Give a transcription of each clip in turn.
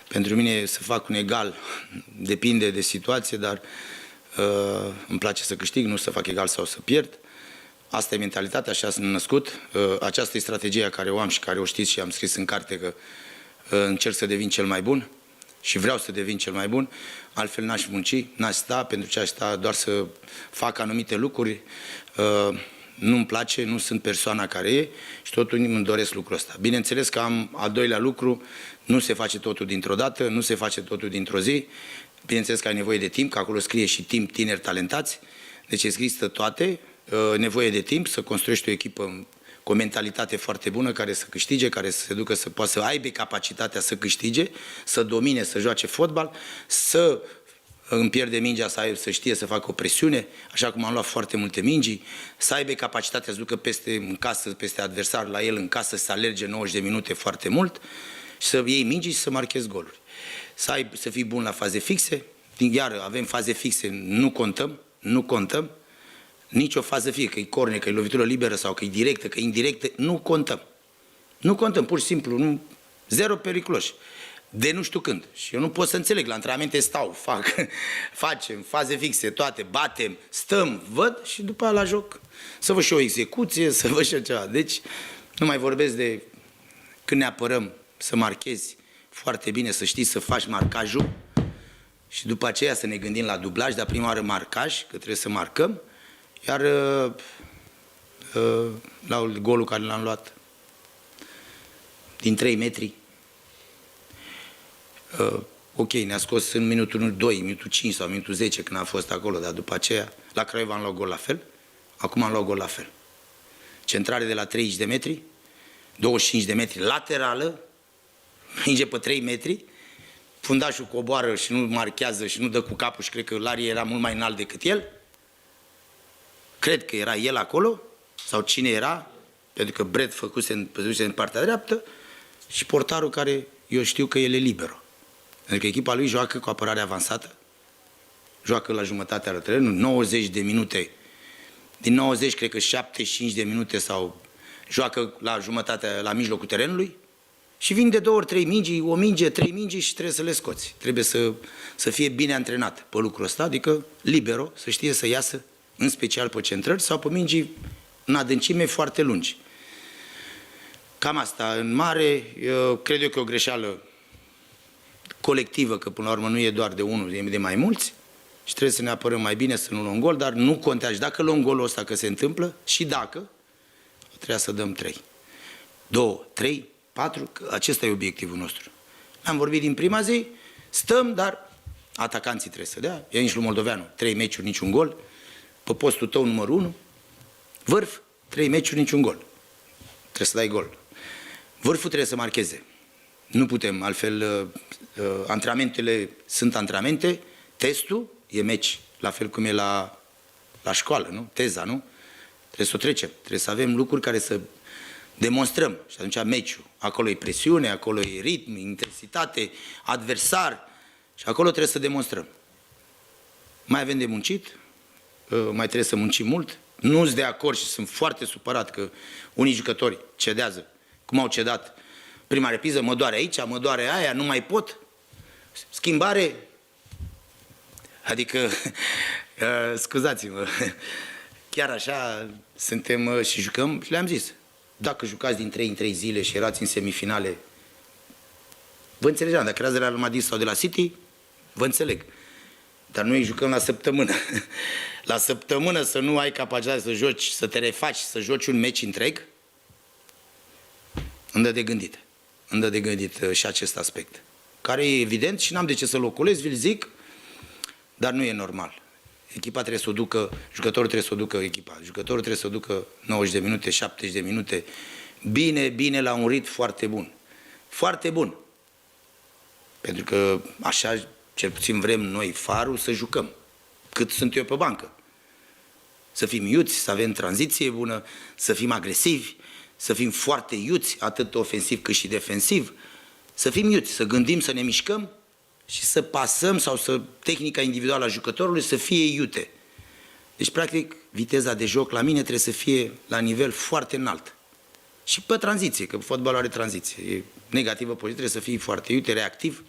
Pentru mine să fac un egal depinde de situație, dar îmi place să câștig, nu să fac egal sau să pierd. Asta e mentalitatea, așa sunt născut. Aceasta e strategia care o am și care o știți și am scris în carte că încerc să devin cel mai bun și vreau să devin cel mai bun. Altfel n-aș munci, n-aș sta, pentru ce aș sta doar să fac anumite lucruri. Nu-mi place, nu sunt persoana care e și totul îmi doresc lucrul ăsta. Bineînțeles că am al doilea lucru, nu se face totul dintr-o dată, nu se face totul dintr-o zi. Bineînțeles că ai nevoie de timp, că acolo scrie și timp, tineri, talentați. Deci există toate, nevoie de timp să construiești o echipă cu o mentalitate foarte bună, care să câștige, care să se ducă, să poată să aibă capacitatea să câștige, să domine, să joace fotbal, să îmi pierde mingea, să știe să facă o presiune, așa cum am luat foarte multe mingi, să aibă capacitatea să ducă în casă, peste adversar, la el în casă, să alerge 90 de minute foarte mult și să iei mingi și să marchezi goluri. Să fii bun la faze fixe, iar avem faze fixe, nu contăm, nici o fază fie, că e corner, că e lovitură liberă sau că e directă, că e indirectă, nu contăm. Nu contăm, pur și simplu, zero periculoși. De nu știu când. Și eu nu pot să înțeleg, la antrenamente stau, facem faze fixe, toate, batem, stăm, văd și după aia la joc să văd și o execuție, să văd și ceva. Deci nu mai vorbesc de când ne apărăm să marchezi foarte bine, să știi să faci marcajul și după aceea să ne gândim la dublaj, dar prima oară marcaj, că trebuie să marcăm, iar la golul care l-am luat din 3 metri, ok, ne-a scos în minutul 2, minutul 5 sau minutul 10 când a fost acolo, dar după aceea la Craiova am luat gol la fel, acum am luat gol la fel. Centrare de la 30 de metri, 25 de metri laterală, minge pe 3 metri, fundașul coboară și nu marchează și nu dă cu capul și cred că Lari era mult mai înalt decât el. Cred că era el acolo, sau cine era, pentru că Brett făcuse în partea dreaptă și portarul care eu știu că el e libero. Pentru că echipa lui joacă cu apărare avansată, joacă la jumătatea terenului, 90 de minute, din 90 cred că 75 de minute sau joacă la jumătatea, la mijlocul terenului și vin de 2 ori 3 mingi, o minge, 3 mingi și trebuie să le scoți. Trebuie să fie bine antrenat pe lucrul ăsta, adică libero, să știe să iasă, în special pe centrări sau pe mingi în adâncime foarte lungi. Cam asta, în mare, cred eu că e o greșeală colectivă, că până la urmă nu e doar de unul, e de mai mulți și trebuie să ne apărăm mai bine să nu luăm gol, dar nu contează. Dacă luăm golul ăsta că se întâmplă și dacă, trebuie să dăm 3. 2, 3, 4, că acesta e obiectivul nostru. Am vorbit din prima zi, stăm, dar atacanții trebuie să dea. E nici lui Moldoveanu, 3 meciuri, niciun gol. Pe postul tău numărul 1, vârf, 3 meciuri, niciun gol. Trebuie să dai gol. Vârful trebuie să marcheze. Nu putem, altfel antrenamentele sunt antrenamente, testul e meci, la fel cum e la școală, nu? Teza, nu? Trebuie să o trecem, trebuie să avem lucruri care să demonstrăm. Și atunci meciul, acolo e presiune, acolo e ritm, intensitate, adversar și acolo trebuie să demonstrăm. Mai avem de muncit, mai trebuie să muncim mult. Nu sunt de acord și sunt foarte supărat că unii jucători cedează, cum au cedat prima repriză, mă doare aici, mă doare aia, nu mai pot. Schimbare, adică, scuzați-mă, chiar așa suntem și jucăm și le-am zis, dacă jucați din 3 în 3 zile și erați în semifinale, vă înțelegeam, dacă erați de la Real Madrid sau de la City, vă înțeleg. Dar noi jucăm la săptămână. La săptămână să nu ai capacitatea să joci, să te refaci, să joci un meci întreg, îmi dă de gândit. Îmi dă de gândit și acest aspect. Care e evident și n-am de ce să-l ocolez, vi-l zic, dar nu e normal. Echipa trebuie să o ducă, jucătorul trebuie să o ducă echipa. Jucătorul trebuie să o ducă 90 de minute, 70 de minute, bine, la un ritm foarte bun. Foarte bun. Pentru că așa, cel puțin vrem noi, Farul, să jucăm. Cât sunt eu pe bancă. Să fim iuți, să avem tranziție bună, să fim agresivi, să fim foarte iuți, atât ofensiv cât și defensiv, să fim iuți, să gândim, să ne mișcăm și să pasăm sau să tehnica individuală a jucătorului să fie iute. Deci, practic, viteza de joc la mine trebuie să fie la nivel foarte înalt. Și pe tranziție, că fotbalul are tranziție. E negativă, pozitivă, trebuie să fii foarte iute, reactiv,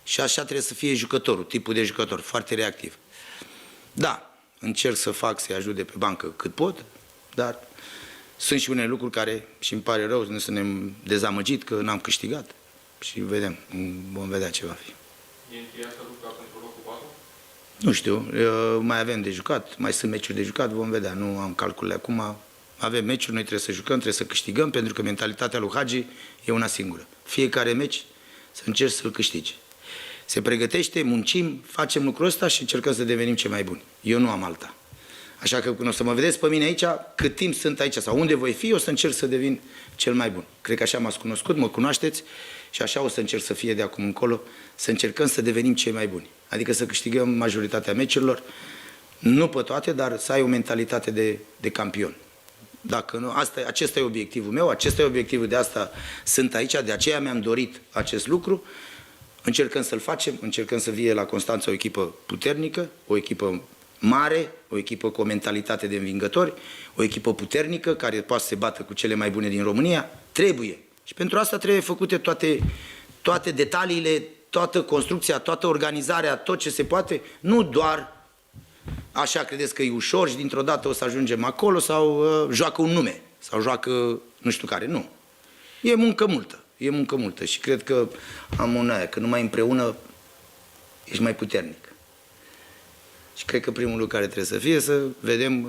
Și așa trebuie să fie jucătorul, tipul de jucător, foarte reactiv. Da, încerc să fac, să-i ajut de pe bancă cât pot, dar sunt și unele lucruri care, și îmi pare rău, nu să ne dezamăgit că n-am câștigat. Și vedem, vom vedea ce va fi. E încheiată lupta pentru locul 4? Nu știu, mai avem de jucat, mai sunt meciuri de jucat, vom vedea, nu am calculele acum. Avem meciuri, noi trebuie să jucăm, trebuie să câștigăm, pentru că mentalitatea lui Hagi e una singură. Fiecare meci să încerci să-l câștigi. Se pregătește, muncim, facem lucrul ăsta și încercăm să devenim cei mai buni. Eu nu am alta. Așa că când o să mă vedeți pe mine aici, cât timp sunt aici sau unde voi fi, o să încerc să devin cel mai bun. Cred că așa m-ați cunoscut, mă cunoașteți și așa o să încerc să fie de acum încolo, să încercăm să devenim cei mai buni. Adică să câștigăm majoritatea meciurilor, nu pe toate, dar să ai o mentalitate de campion. Dacă nu, acesta e obiectivul meu, acesta e obiectivul, de asta sunt aici, de aceea mi-am dorit acest lucru. Încercăm să-l facem, încercăm să fie la Constanța o echipă puternică, o echipă mare, o echipă cu o mentalitate de învingători, o echipă puternică care poate să se bată cu cele mai bune din România. Trebuie. Și pentru asta trebuie făcute toate detaliile, toată construcția, toată organizarea, tot ce se poate, nu doar așa credeți că e ușor și dintr-o dată o să ajungem acolo sau joacă un nume sau joacă nu știu care. Nu. E muncă multă. E muncă multă și cred că am una aia, că numai împreună ești mai puternic. Și cred că primul lucru care trebuie să fie să vedem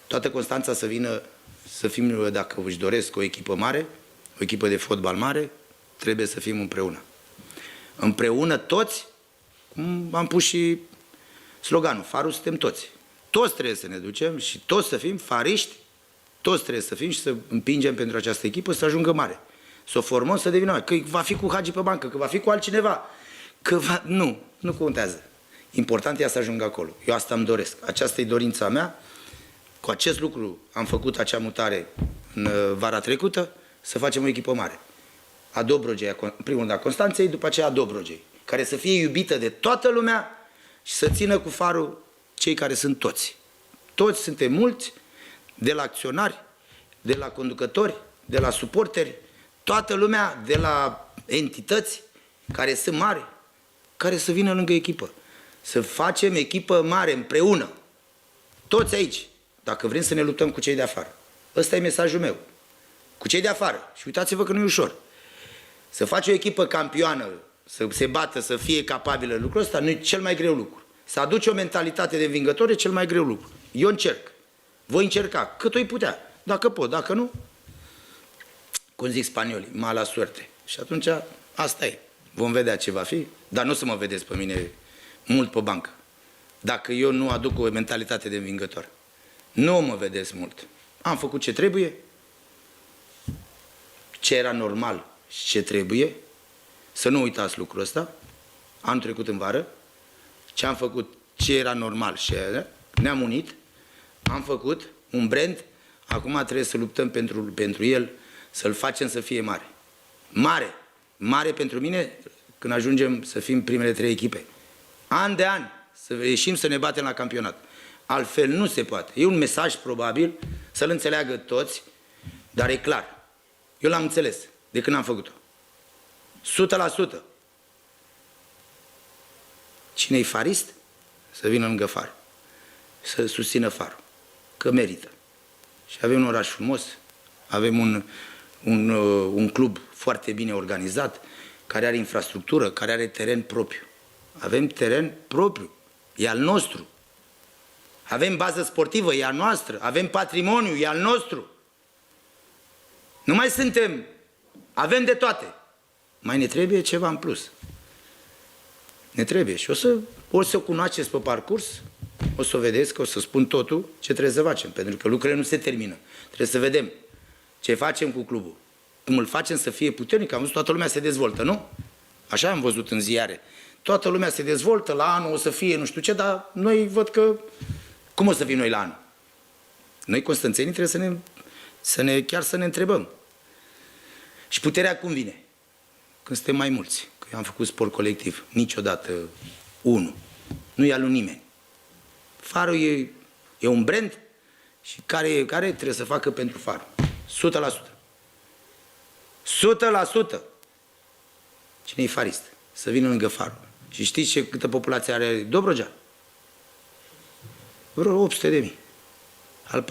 toată Constanța să vină, să fim, dacă își doresc, o echipă mare, o echipă de fotbal mare, trebuie să fim împreună. Împreună toți, cum am pus și sloganul, farul suntem toți. Toți trebuie să ne ducem și toți să fim fariști, toți trebuie să fim și să împingem pentru această echipă să ajungă mare. Să o formăm, să devină mare. Că va fi cu Hagi pe bancă, că va fi cu altcineva. Nu contează. Important e să ajungă acolo. Eu asta îmi doresc. Aceasta e dorința mea. Cu acest lucru am făcut acea mutare în vara trecută, să facem o echipă mare. A Dobrogei, în primul rând a Constanței, după aceea a Dobrogei, care să fie iubită de toată lumea și să țină cu farul cei care sunt toți. Toți suntem mulți, de la acționari, de la conducători, de la suporteri, toată lumea, de la entități care sunt mari, care să vină lângă echipă. Să facem echipă mare împreună. Toți aici. Dacă vrem să ne luptăm cu cei de afară. Ăsta e mesajul meu. Cu cei de afară. Și uitați-vă că nu e ușor. Să faci o echipă campioană, să se bată, să fie capabilă lucrul ăsta, nu e cel mai greu lucru. Să aduci o mentalitate de învingător e cel mai greu lucru. Eu încerc. Voi încerca. Cât o-i putea. Dacă pot, dacă nu, cum zic spaniolii, mala suerte. Și atunci, asta e. Vom vedea ce va fi, dar nu o să mă vedeți pe mine mult pe bancă. Dacă eu nu aduc o mentalitate de învingător. Nu mă vedeți mult. Am făcut ce trebuie, ce era normal și ce trebuie. Să nu uitați lucrul ăsta. Am trecut în vară, ce am făcut, ce era normal și ne-am unit, am făcut un brand, acum trebuie să luptăm pentru el, să-l facem să fie mare. Mare. Mare pentru mine când ajungem să fim primele 3 echipe. An de an, să ieșim să ne batem la campionat. Altfel nu se poate. E un mesaj probabil să-l înțeleagă toți, dar e clar. Eu l-am înțeles de când am făcut-o. 100%. Cine-i farist? Să vină lângă far. Să susțină farul. Că merită. Și avem un oraș frumos, avem un club foarte bine organizat, care are infrastructură, care are teren propriu. Avem teren propriu, e al nostru. Avem bază sportivă, e a noastră. Avem patrimoniu, e al nostru. Nu mai suntem, avem de toate. Mai ne trebuie ceva în plus. Ne trebuie și o să cunoașteți pe parcurs, o să o vedeți că o să spun totul ce trebuie să facem, pentru că lucrurile nu se termină. Trebuie să vedem ce facem cu clubul, cum îl facem să fie puternic. Am văzut, toată lumea se dezvoltă, nu? Așa am văzut în ziare. Toată lumea se dezvoltă, la anul o să fie nu știu ce, dar noi văd că... Cum o să fim noi la anul? Noi, constanțenii, trebuie chiar să ne întrebăm. Și puterea cum vine? Când suntem mai mulți. Că eu am făcut sport colectiv. Niciodată unul. Nu e al lui nimeni. Farul e un brand și care trebuie să facă pentru farul. 100%. 100%. Cine e farist? să vină lângă Farul. Și știți câtă populație are Dobrogea? Vreo 800.000. Al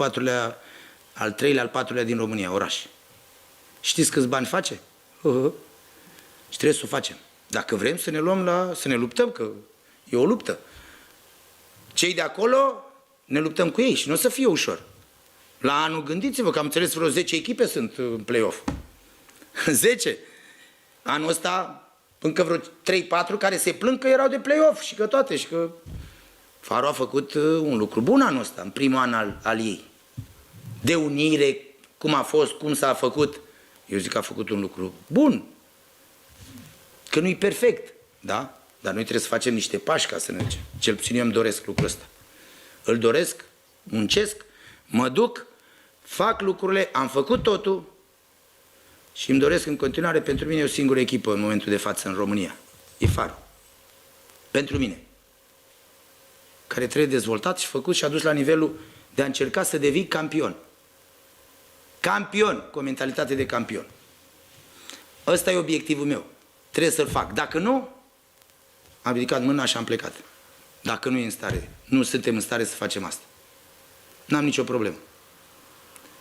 treilea, al patrulea din România, oraș. Știți câți bani face? Și trebuie să o facem. Dacă vrem să ne luăm să ne luptăm, că e o luptă. Cei de acolo ne luptăm cu ei și nu o să fie ușor. La anul, gândiți-vă că am înțeles vreo 10 echipe sunt în play-off. 10. Anul ăsta încă vreo 3-4 care se plâng că erau de play-off și că toate. Și că Farul a făcut un lucru bun anul ăsta, în primul an al ei. De unire, cum a fost, cum s-a făcut. Eu zic că a făcut un lucru bun. Că nu-i perfect, da? Dar noi trebuie să facem niște pași ca să ne ducem. Cel puțin eu îmi doresc lucrul ăsta. Îl doresc, muncesc, mă duc, fac lucrurile, am făcut totul și îmi doresc în continuare. Pentru mine e o singură echipă în momentul de față în România. E Farul. Pentru mine. Care trebuie dezvoltat și făcut și adus la nivelul de a încerca să devii campion. Campion, cu o mentalitate de campion. Ăsta e obiectivul meu. Trebuie să-l fac. Dacă nu, am ridicat mâna și am plecat. Dacă nu e în stare, nu suntem în stare să facem asta. N-am nicio problemă.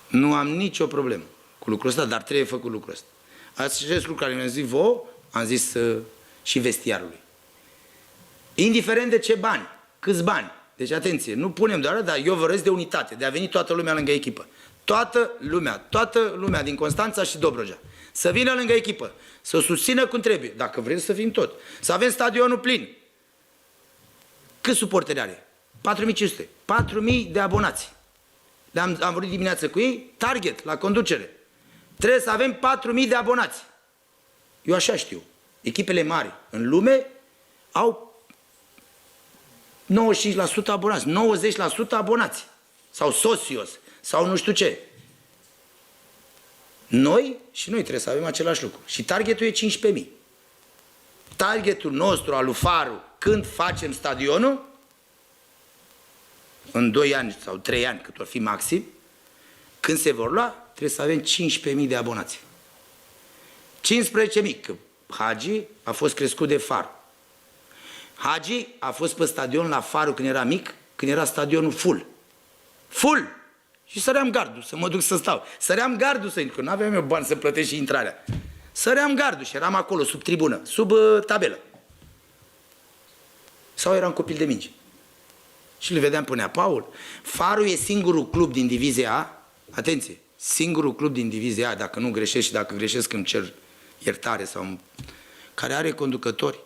Nu am nicio problemă cu lucrul ăsta, dar trebuie făcut lucrul ăsta. Acest lucru care mi-am zis vouă, am zis și vestiarului. Indiferent de ce bani, câți bani. Deci atenție, nu punem doar, dar eu vă de unitate, de a veni toată lumea lângă echipă. Toată lumea din Constanța și Dobrogea. Să vină lângă echipă, să o susțină cum trebuie, dacă vrem să fim tot. Să avem stadionul plin. Câți suporteri are? 4.500. 4.000 de abonați. Am vorbit dimineață cu ei, target la conducere. Trebuie să avem 4.000 de abonați. Eu așa știu. Echipele mari în lume au 95% abonați, 90% abonați. Sau socios, sau nu știu ce. Noi trebuie să avem același lucru. Și targetul e 15.000. Targetul nostru al lui Faru, când facem stadionul, în 2 ani sau 3 ani, cât or fi maxim, când se vor lua, trebuie să avem 15.000 de abonați. 15.000, că Hagi a fost crescut de Faru. Hagi a fost pe stadion la Faru când era mic, când era stadionul full. Full! Și săream gardul să mă duc să stau. Săream gardul să intru, că nu aveam eu bani să plătesc și intrarea. Săream gardul și eram acolo, sub tribună, sub tabelă. Sau eram copil de mingi. Și le vedeam punea Paul. Farul e singurul club din divizia A, atenție, singurul club din divizia A, dacă nu greșesc și dacă greșesc îmi cer iertare, care are conducători.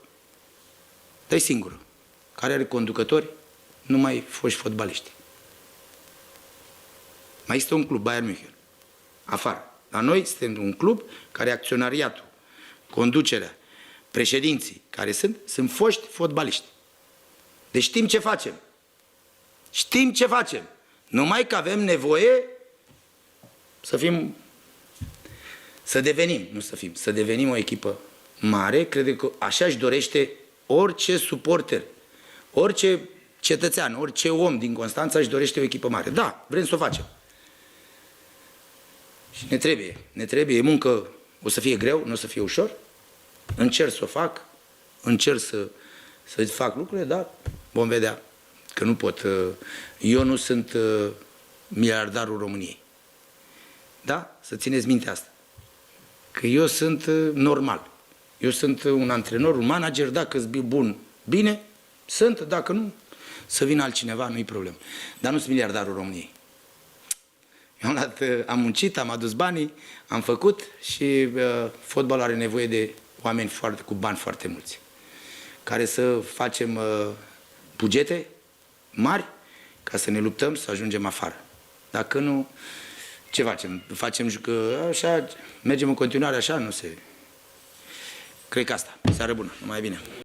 Dar e singurul. Care are conducători, numai foști fotbaliști. Mai este un club, Bayern München, afară. La noi suntem un club care acționariatul, conducerea, președinții care sunt foști fotbaliști. Deci știm ce facem. Știm ce facem. Numai că avem nevoie să devenim o echipă mare. Cred că așa își dorește orice suporter, orice cetățean, orice om din Constanța își dorește o echipă mare. Da, vrem să o facem. Și ne trebuie, e muncă, o să fie greu, nu o să fie ușor. Încerc să o fac, încerc să fac lucrurile, dar vom vedea că nu pot. Eu nu sunt miliardarul României. Da? Să țineți minte asta. Că eu sunt normal. Eu sunt un antrenor, un manager, dacă sunt bun, bine, sunt, dacă nu, să vină altcineva, nu-i problemă. Dar nu sunt miliardarul României. Eu am muncit, am adus banii, am făcut și fotbalul are nevoie de oameni cu bani foarte mulți. Care să facem bugete mari ca să ne luptăm să ajungem afară. Dacă nu, ce facem? Facem așa, mergem în continuare așa, nu se... Cred că asta. Seară bună, numai bine.